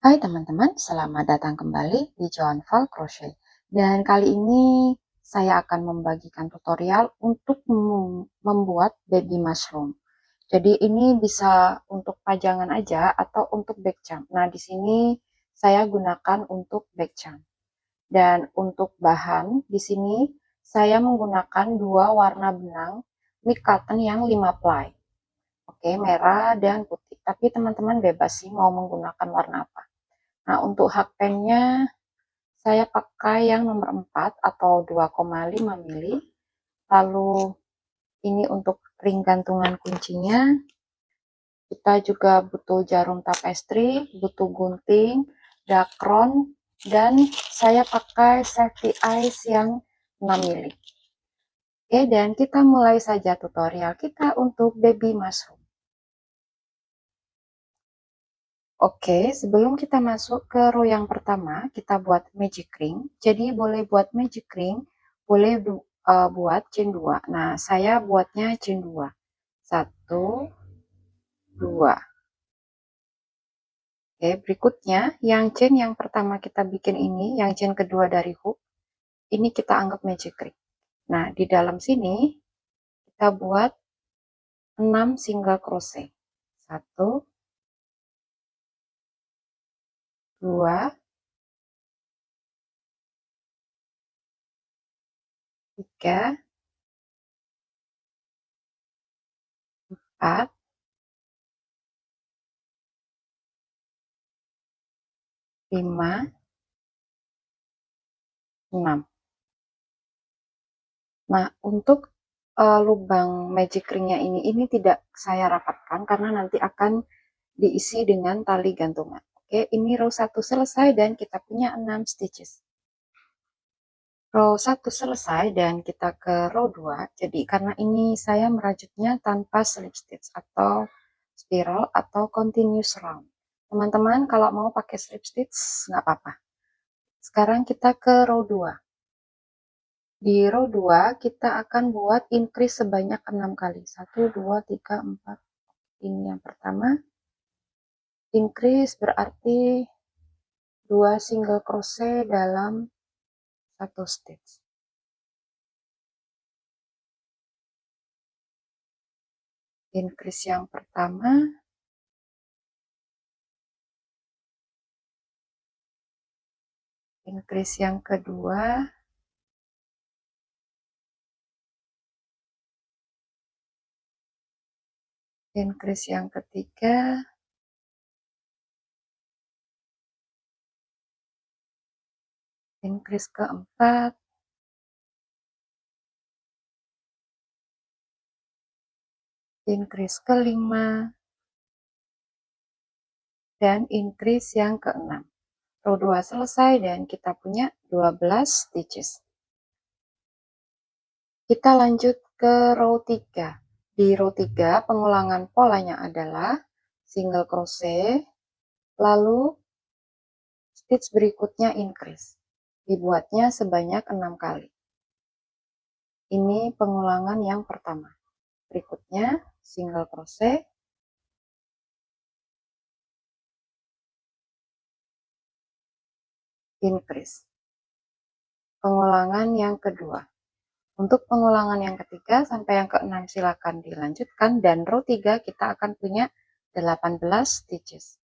Hai teman-teman, selamat datang kembali di Joan Val Crochet. Dan kali ini saya akan membagikan tutorial untuk membuat baby mushroom. Jadi ini bisa untuk pajangan aja atau untuk backjump. Nah, di sini saya gunakan untuk backjump. Dan untuk bahan di sini saya menggunakan dua warna benang mid cotton yang 5 ply. Oke, merah dan putih. Tapi teman-teman bebas sih mau menggunakan warna apa. Nah, untuk hakpennya saya pakai yang nomor 4 atau 2,5 mili. Lalu ini untuk ring gantungan kuncinya. Kita juga butuh jarum tapestry, butuh gunting, dakron, dan saya pakai safety eyes yang 6 mili. Oke, dan kita mulai saja tutorial kita untuk baby mushroom. Oke, sebelum kita masuk ke row yang pertama, kita buat magic ring. Jadi boleh buat magic ring, boleh buat chain 2. Nah, saya buatnya chain 2. 1, 2. Oke, berikutnya yang chain yang pertama kita bikin ini, yang chain kedua dari hook, ini kita anggap magic ring. Nah, di dalam sini kita buat 6 single crochet. 1, 2, 3, 4, 5, 6. Nah, untuk lubang magic ringnya ini tidak saya rapatkan karena nanti akan diisi dengan tali gantungan. Oke, ini row 1 selesai dan kita punya 6 stitches. Row 1 selesai dan kita ke row 2. Jadi karena ini saya merajutnya tanpa slip stitch atau spiral atau continuous round. Teman-teman kalau mau pakai slip stitch nggak apa-apa. Sekarang kita ke row 2. Di row 2 kita akan buat increase sebanyak 6 kali. 1, 2, 3, 4. Ini yang pertama. Increase berarti 2 single crochet dalam 1 stitch. Increase yang pertama. Increase yang kedua. Increase yang ketiga. Increase keempat. Increase kelima. Dan increase yang keenam. Row 2 selesai dan kita punya 12 stitches. Kita lanjut ke row 3. Di row 3 pengulangan polanya adalah single crochet, lalu stitch berikutnya increase. Dibuatnya sebanyak 6 kali. Ini pengulangan yang pertama. Berikutnya single crochet, increase. Pengulangan yang kedua. Untuk pengulangan yang ketiga sampai yang keenam silakan dilanjutkan dan row 3 kita akan punya 18 stitches.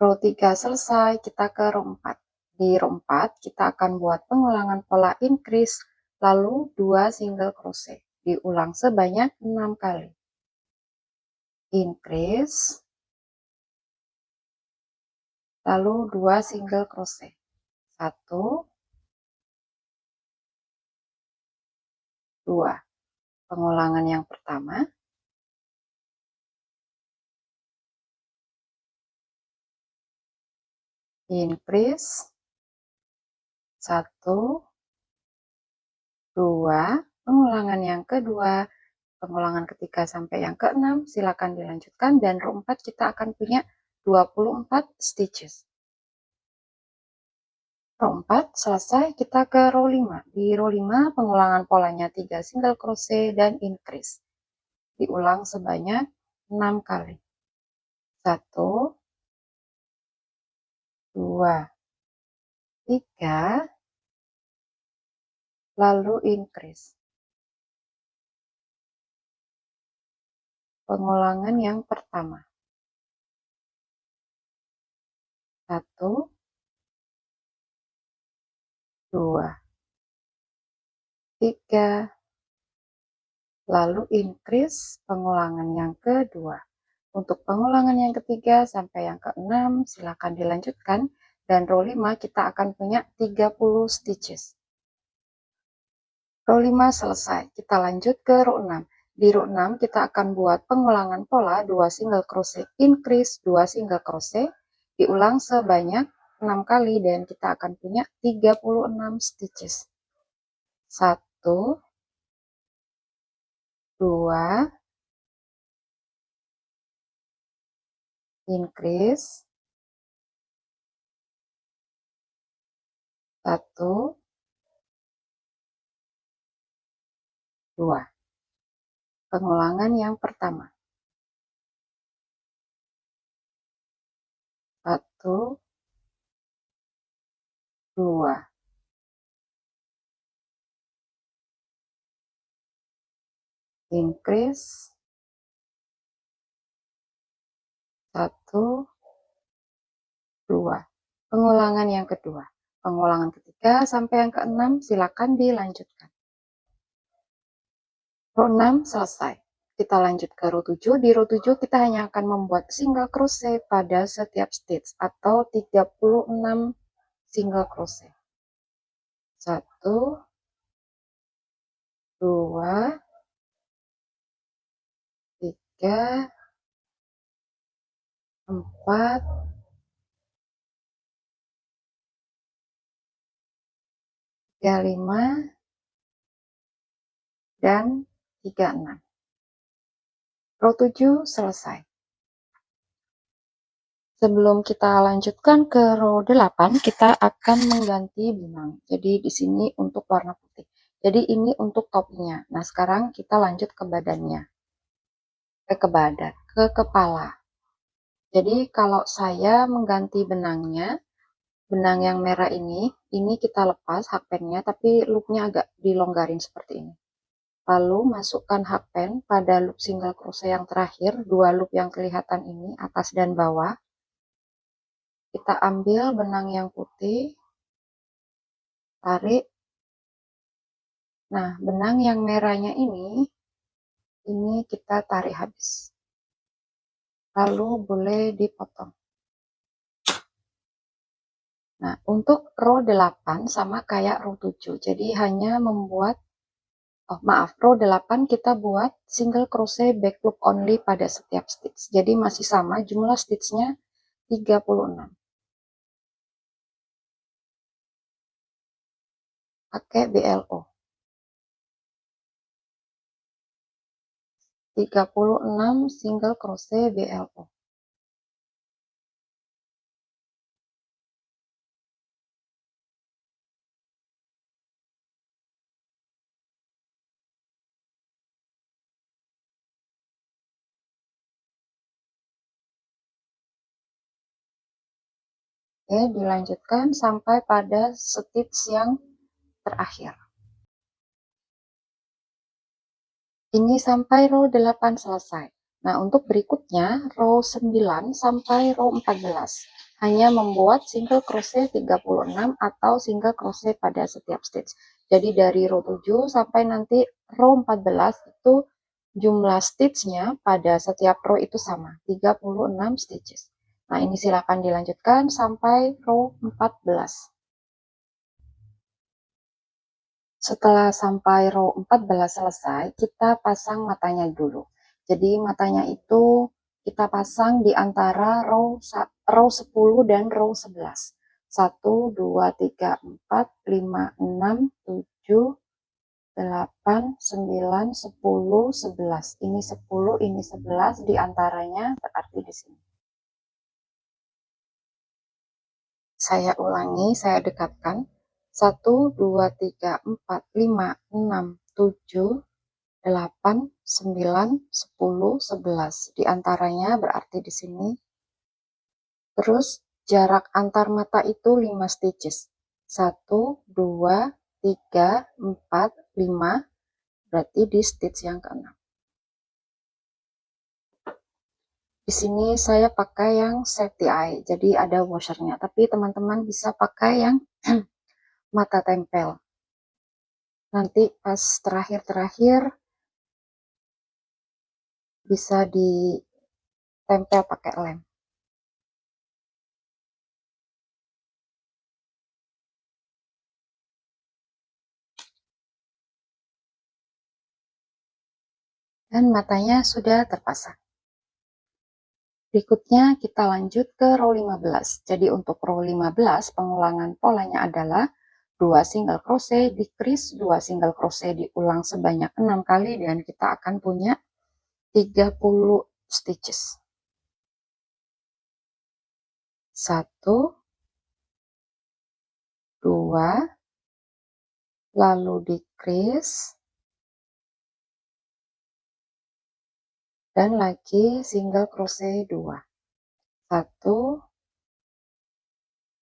Row 3 selesai, kita ke row 4. Di row 4 kita akan buat pengulangan pola increase lalu 2 single crochet. Diulang sebanyak 6 kali. Increase lalu 2 single crochet. 1, 2. Pengulangan yang pertama. Increase 1, 2. Pengulangan yang kedua. Pengulangan ketiga sampai yang keenam silakan dilanjutkan dan row 4 kita akan punya 24 stitches. Row 4 selesai, kita ke row 5. Di row 5 pengulangan polanya 3 single crochet dan increase. Diulang sebanyak 6 kali. 1, 2, 3, lalu increase. Pengulangan yang pertama. 1, 2, 3, lalu increase pengulangan yang kedua. Untuk pengulangan yang ketiga sampai yang keenam, silakan dilanjutkan. Dan row 5 kita akan punya 30 stitches. Row 5 selesai. Kita lanjut ke row 6. Di row 6 kita akan buat pengulangan pola 2 single crochet increase, 2 single crochet. Diulang sebanyak 6 kali dan kita akan punya 36 stitches. 1, 2, increase, 1, 2. Pengulangan yang pertama. 1, 2. Increase, 1, 2. Pengulangan yang kedua. Pengulangan ketiga sampai yang keenam silakan dilanjutkan. Row 6 selesai. Kita lanjut ke row 7. Di row 7 kita hanya akan membuat single crochet pada setiap stitch atau 36 single crochet. 1, 2, 3, 4, 5, dan 36. Row 7 selesai. Sebelum kita lanjutkan ke row 8, kita akan mengganti benang. Jadi di sini untuk warna putih. Jadi ini untuk topinya. Nah, sekarang kita lanjut ke badannya. Ke badan, ke kepala. Jadi kalau saya mengganti benangnya, benang yang merah ini kita lepas hakpennya, tapi loopnya agak dilonggarin seperti ini. Lalu masukkan hakpen pada loop single crochet yang terakhir, 2 loop yang kelihatan ini, atas dan bawah. Kita ambil benang yang putih, tarik. Nah, benang yang merahnya ini kita tarik habis. Lalu boleh dipotong. Nah, untuk row 8 sama kayak row 7. Jadi hanya membuat, row 8 kita buat single crochet back loop only pada setiap stitch. Jadi masih sama jumlah stitchnya 36. Pakai BLO. 36 single crochet BLO. Oke, dilanjutkan sampai pada stitch yang terakhir. Ini sampai row 8 selesai. Nah, untuk berikutnya row 9 sampai row 14. Hanya membuat single crochet 36 atau single crochet pada setiap stitch. Jadi dari row 7 sampai nanti row 14 itu jumlah stitchnya pada setiap row itu sama, 36 stitches. Nah, ini silakan dilanjutkan sampai row 14. Setelah sampai row 14 selesai, kita pasang matanya dulu. Jadi matanya itu kita pasang di antara row 10 dan row 11. 1, 2, 3, 4, 5, 6, 7, 8, 9, 10, 11. Ini 10, ini 11 di antaranya berarti di sini. Saya ulangi, saya dekatkan. 1, 2, 3, 4, 5, 6, 7, 8, 9, 10, 11. Di antaranya berarti di sini Terus jarak antar mata itu 5 stitches. 1, 2, 3, 4, 5, berarti di stitch yang ke-6. Di sini saya pakai yang safety eye, jadi ada washernya, tapi teman-teman bisa pakai yang mata tempel. Nanti pas terakhir-terakhir bisa ditempel pakai lem. Dan matanya sudah terpasang. Berikutnya kita lanjut ke row 15. Jadi untuk row 15 pengulangan polanya adalah 2 single crochet, decrease, 2 single crochet, diulang sebanyak 6 kali dan kita akan punya 30 stitches. 1, 2, lalu decrease, dan lagi single crochet 2. 1,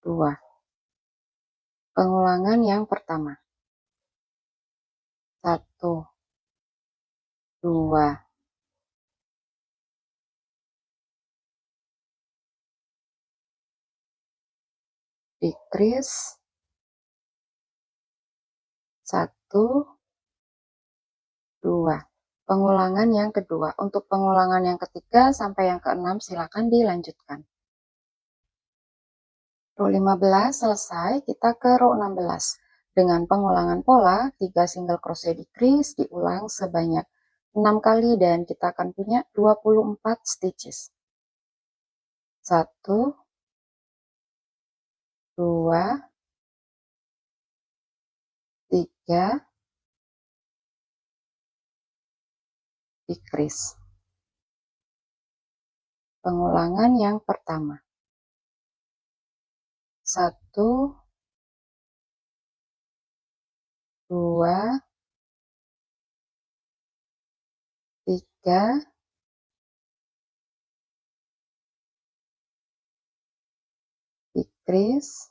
2. Pengulangan yang pertama. 1, 2, decrease, 1, 2. Pengulangan yang kedua. Untuk pengulangan yang ketiga sampai yang keenam silakan dilanjutkan. Row 15 selesai, kita ke row 16. Dengan pengulangan pola 3 single crochet decrease diulang sebanyak 6 kali dan kita akan punya 24 stitches. 1, 2, 3, decrease. Pengulangan yang pertama. 1, 2, 3, decrease.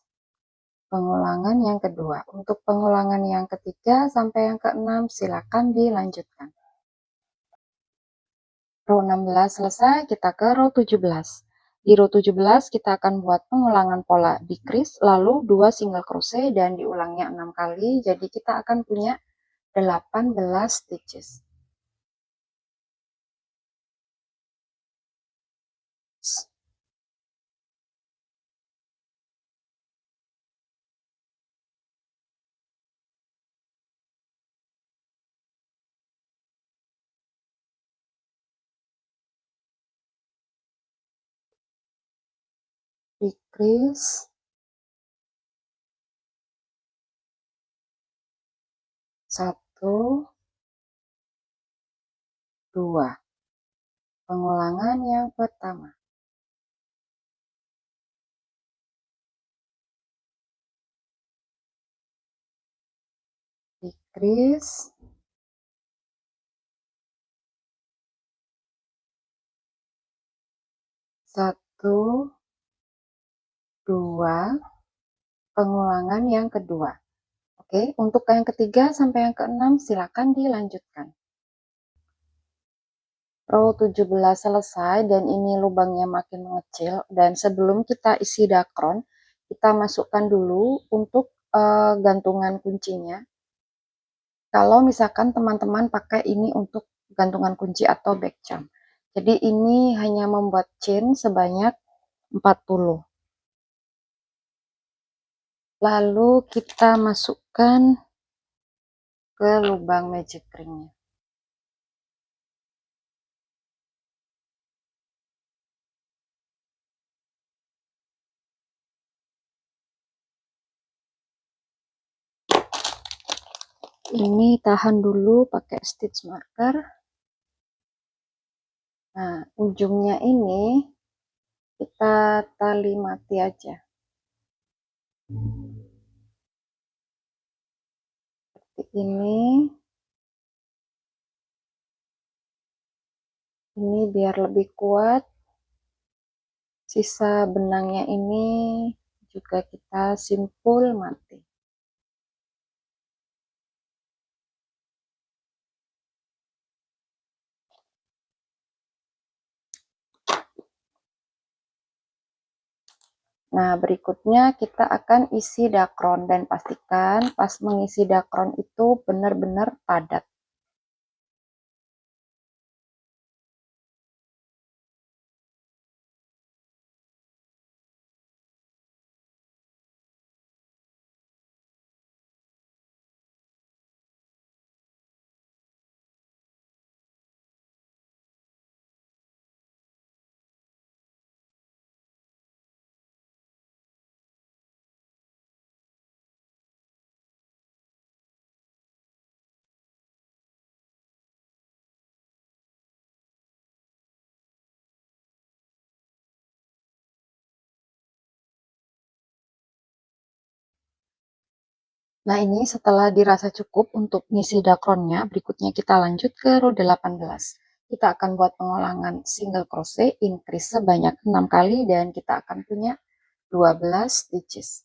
Pengulangan yang kedua. Untuk pengulangan yang ketiga sampai yang keenam silakan dilanjutkan. Row 16 selesai, kita ke row 17. Di row 17 kita akan buat pengulangan pola decrease, lalu 2 single crochet dan diulangnya 6 kali, jadi kita akan punya 18 stitches. Decrease, 1, 2. Pengulangan yang pertama. Decrease, 1, 2. Pengulangan yang kedua. Oke, untuk yang ketiga sampai yang keenam silakan dilanjutkan. Row 17 selesai dan ini lubangnya makin mengecil, dan sebelum kita isi dakron kita masukkan dulu untuk gantungan kuncinya. Kalau misalkan teman-teman pakai ini untuk gantungan kunci atau back charm, jadi ini hanya membuat chain sebanyak 40. Lalu kita masukkan ke lubang magic ringnya. Ini tahan dulu pakai stitch marker. Nah, ujungnya ini kita tali mati aja. Seperti ini. Ini biar lebih kuat. Sisa benangnya ini juga kita simpul mati. Nah, berikutnya kita akan isi dakron dan pastikan pas mengisi dakron itu benar-benar padat. Nah, ini setelah dirasa cukup untuk ngisi dakronnya, berikutnya kita lanjut ke row 18. Kita akan buat pengulangan single crochet increase sebanyak 6 kali dan kita akan punya 12 stitches.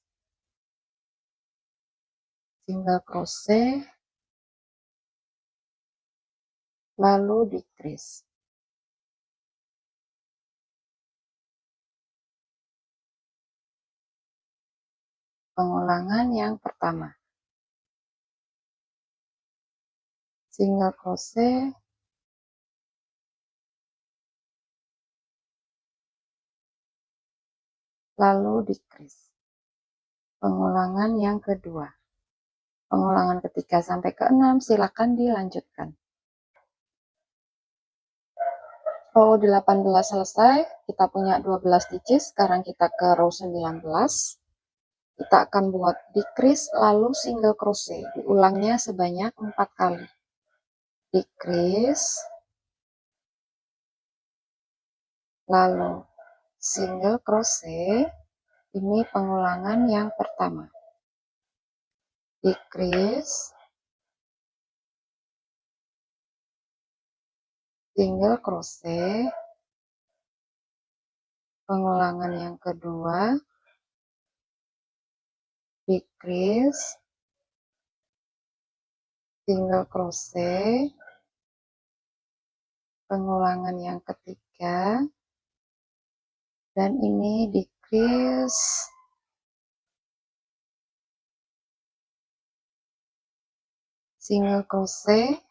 Single crochet, lalu decrease. Pengulangan yang pertama. Single crochet, lalu decrease. Pengulangan yang kedua. Pengulangan ketiga sampai ke-6 silakan dilanjutkan. Row 18 selesai, kita punya 12 stitches, sekarang kita ke row 19. Kita akan buat decrease lalu single crochet, diulangnya sebanyak 4 kali. Decrease, lalu single crochet, ini pengulangan yang pertama. Decrease, single crochet, pengulangan yang kedua, decrease, single crochet, pengulangan yang ketiga, dan ini decrease, single crochet,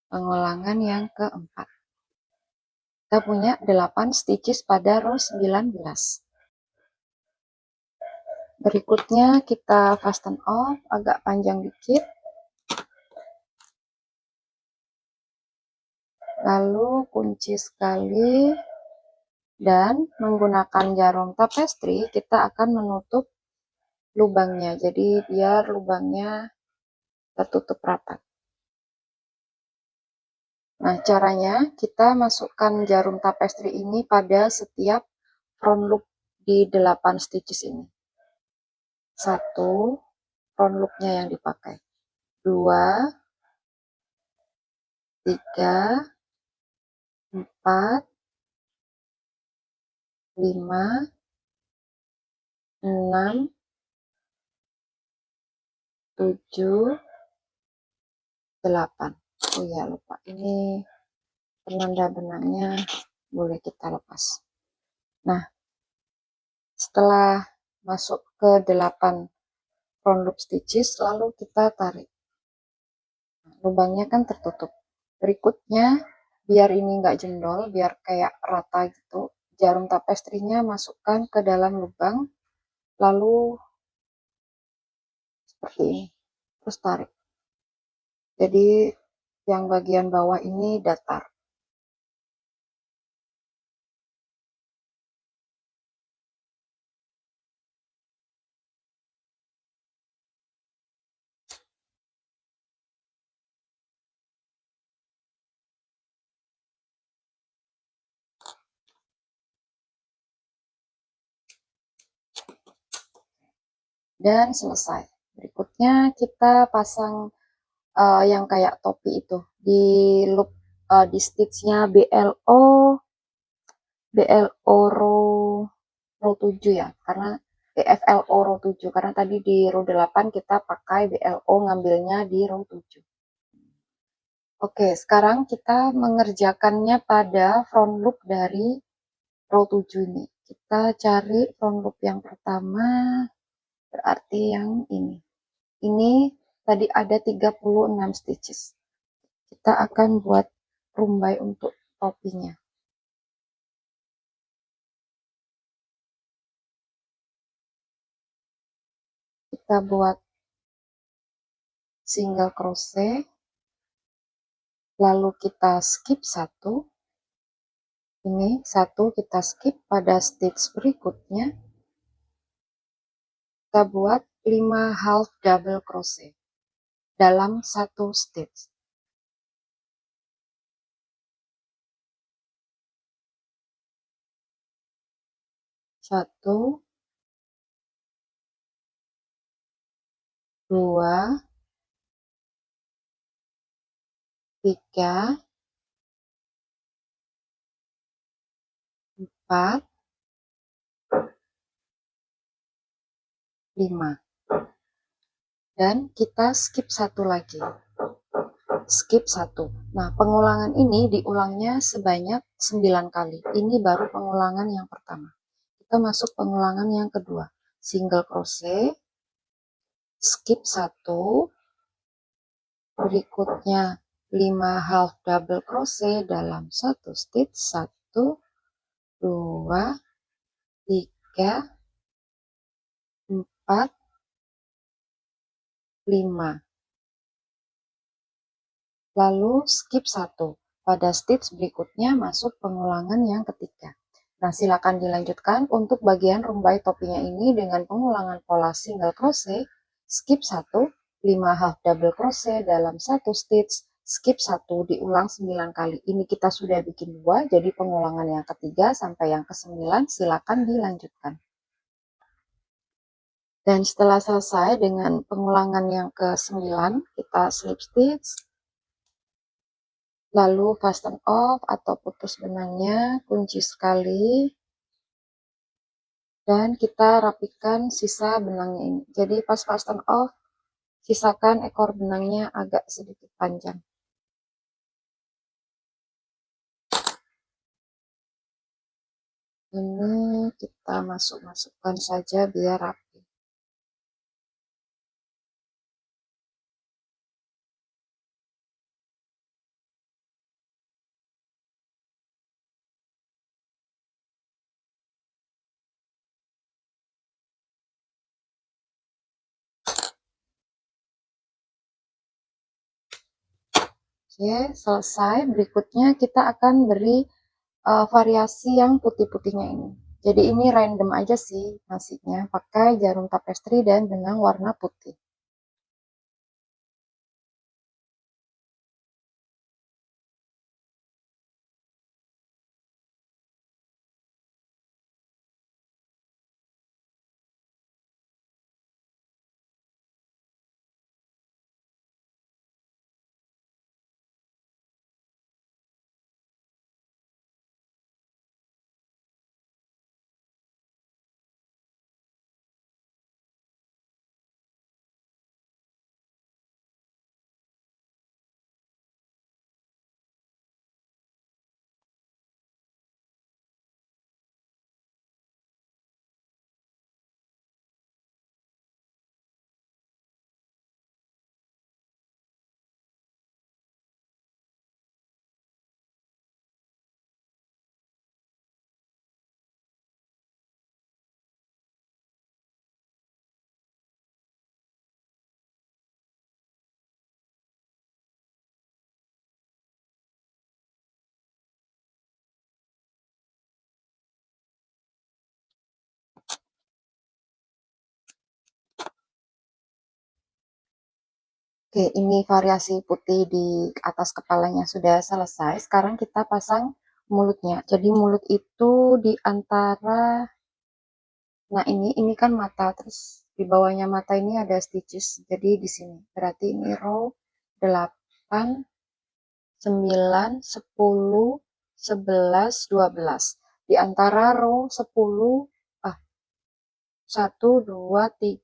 pengulangan yang keempat. Kita punya 8 stitches pada row 19. Berikutnya kita fasten off agak panjang dikit. Lalu kunci sekali dan menggunakan jarum tapestry kita akan menutup lubangnya. Jadi biar lubangnya tertutup rapat. Nah, caranya kita masukkan jarum tapestry ini pada setiap front loop di 8 stitches ini. 1, front loopnya yang dipakai. 2, 3, 4, 5, 6, 7, 8. Oh ya, lupa. Ini penanda benangnya boleh kita lepas. Nah, setelah masuk ke 8 front loop stitches, lalu kita tarik. Nah, lubangnya kan tertutup. Berikutnya, biar ini nggak jendol, biar kayak rata gitu, jarum tapestry-nya masukkan ke dalam lubang, lalu seperti ini, terus tarik. Jadi, yang bagian bawah ini datar. Dan selesai. Berikutnya kita pasang yang kayak topi itu di loop di stitchnya BLO row 7 ya, karena FLO row 7, karena tadi di row 8 kita pakai BLO ngambilnya di row 7. Oke, sekarang kita mengerjakannya pada front loop dari row 7 ini. Kita cari front loop yang pertama, berarti yang ini. Ini tadi ada 36 stitches. Kita akan buat rumbai untuk topinya. Kita buat single crochet, lalu kita skip satu. Ini satu kita skip, pada stitch berikutnya kita buat 5 half double crochet dalam satu stitch. Satu, dua, tiga, empat, 5. Dan kita skip satu lagi. Skip satu. Nah, pengulangan ini diulangnya sebanyak 9 kali. Ini baru pengulangan yang pertama. Kita masuk pengulangan yang kedua. Single crochet, skip satu, berikutnya 5 half double crochet dalam satu stitch. 1, 2, 3, 4, 5. Lalu skip satu. Pada stitch berikutnya masuk pengulangan yang ketiga. Nah, silakan dilanjutkan untuk bagian rumbai topinya ini dengan pengulangan pola single crochet, skip 1, 5 half double crochet dalam satu stitch, skip 1, diulang 9 kali. Ini kita sudah bikin 2, jadi pengulangan yang ketiga sampai yang ke-9 silakan dilanjutkan. Dan setelah selesai dengan pengulangan yang ke-9, kita slip stitch, lalu fasten off atau putus benangnya, kunci sekali, dan kita rapikan sisa benangnya ini. Jadi pas fasten off, sisakan ekor benangnya agak sedikit panjang. Ini kita masukkan saja biar rapi. Oke, selesai. Berikutnya kita akan beri variasi yang putih-putihnya ini. Jadi ini random aja sih ngasihnya, pakai jarum tapestry dan benang warna putih. Oke, ini variasi putih di atas kepalanya sudah selesai. Sekarang kita pasang mulutnya. Jadi mulut itu di antara, nah ini kan mata, terus di bawahnya mata ini ada stitches. Jadi di sini. Berarti ini row 8, 9, 10, 11, 12. Di antara row 10, 1, 2, 3,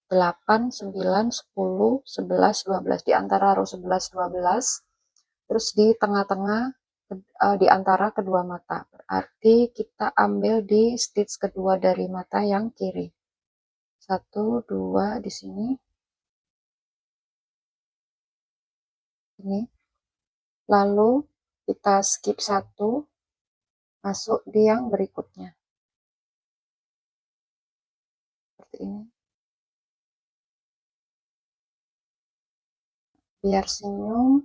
8, 9, 10, 11, 12. Di antara row 11, 12. Terus di tengah-tengah, di antara kedua mata. Berarti kita ambil di stitch kedua dari mata yang kiri. 1, 2 di sini. Ini. Lalu kita skip 1, masuk di yang berikutnya. Seperti ini. Biar senyum.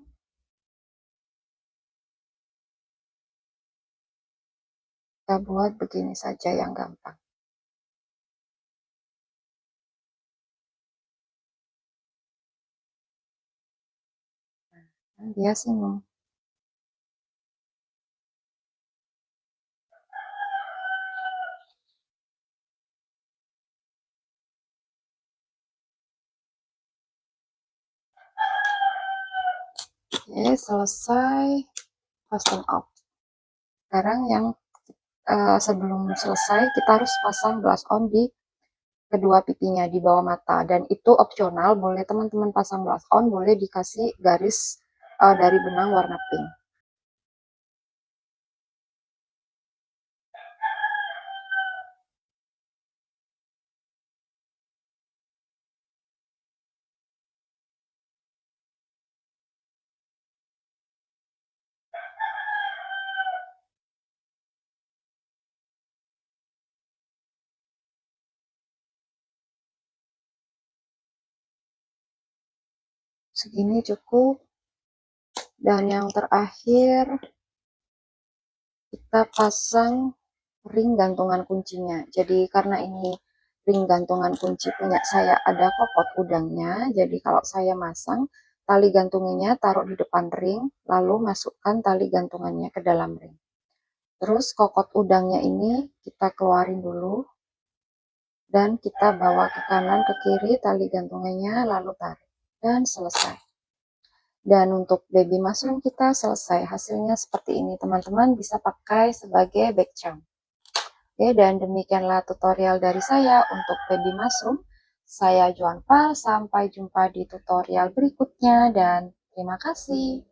Kita buat begini saja yang gampang. Nah, dia senyum. Oke, selesai. Fasten off. Sekarang yang sebelum selesai kita harus pasang blush on di kedua pipinya di bawah mata, dan itu opsional. Boleh teman-teman pasang blush on, boleh dikasih garis dari benang warna pink. Segini cukup. Dan yang terakhir kita pasang ring gantungan kuncinya. Jadi karena ini ring gantungan kunci punya saya ada kokot udangnya, jadi kalau saya masang tali gantungannya taruh di depan ring, lalu masukkan tali gantungannya ke dalam ring. Terus kokot udangnya ini kita keluarin dulu dan kita bawa ke kanan ke kiri tali gantungannya, lalu tarik dan selesai. Dan untuk baby mushroom kita selesai. Hasilnya seperti ini, teman-teman bisa pakai sebagai back charm. Oke, dan demikianlah tutorial dari saya untuk baby mushroom. Saya Joanpa, sampai jumpa di tutorial berikutnya dan terima kasih.